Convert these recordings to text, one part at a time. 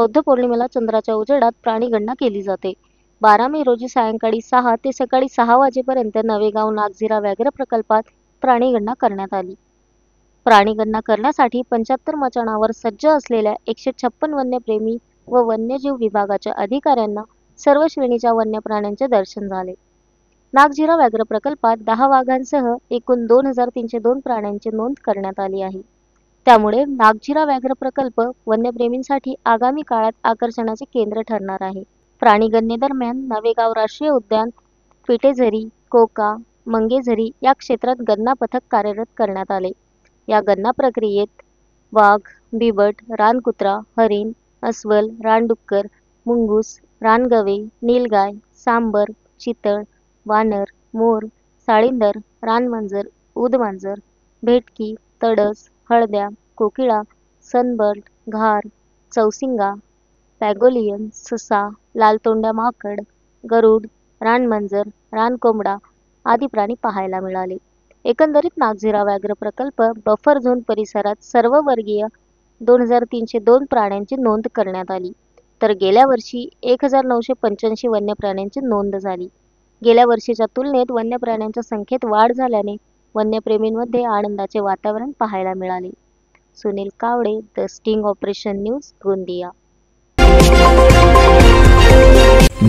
बौद्ध पौर्णिमेला चंद्राच्या उजेडात प्राणीगणना केली जाते. 12 मे रोजी सायंकाळी 6 ते सकाळी 6 वाजेपर्यंत नवेगाव नागझिरा व्याघ्र प्रकल्पात प्राणीगणना करण्यात आली. प्राणीगणना करण्यासाठी 75 मचाणावर सज्ज असलेल्या 156 वन्यप्रेमी व वन्यजीव विभागाच्या अधिकाऱ्यांना सर्व श्रेणीच्या वन्य प्राण्यांचे दर्शन झाले. नागझिरा व्याघ्र प्रकल्पात 10 वाघांसह एकूण 2302 प्राण्यांची नोंद करण्यात आली आहे. त्यामुळे नागझिरा व्याघ्र प्रकल्प वन्यप्रेमींसाठी आगामी काळात आकर्षणाचे केंद्र ठरणार आहे. प्राणीगणनेदरम्यान नवेगाव राष्ट्रीय उद्यान, पिटेझरी, कोका, मंगेझरी या क्षेत्रात गणना पथक कार्यरत करण्यात आले. या गणना प्रक्रियेत वाघ, बिबट, रानकुत्रा, हरिण, अस्वल, रानडुक्कर, मुंगूस, रानगवे, नीलगाय, सांबर, चितळ, वानर, मोर, साळींदर, रानमांजर, उदमांजर, भेटकी, तडस, हळद्या, कोकिळा, सनबर्ड, घार, चौसिंगा, पॅगोलियन, ससा, लालतोंड्या माकड, गरुड, रानमांजर, रानकोंबडा आदी प्राणी पाहायला मिळाले. एकंदरीत नागझिरा व्याघ्र प्रकल्प बफर झोन परिसरात सर्व वर्गीय 2302 प्राण्यांची नोंद करण्यात आली, तर गेल्या वर्षी 1985 वन्य प्राण्यांची नोंद झाली. गेल्या वर्षीच्या तुलनेत वन्य प्राण्यांच्या संख्येत वाढ झाल्याने वन्यप्रेमींमध्ये आनंदाचे वातावरण पाहायला मिळाले. Sunil Kawade, the sting operation news, Gondia.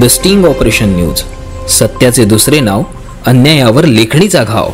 The sting operation news, सत्याचे दुसरे नाव, अन्यायावर लेखणीचा घाव.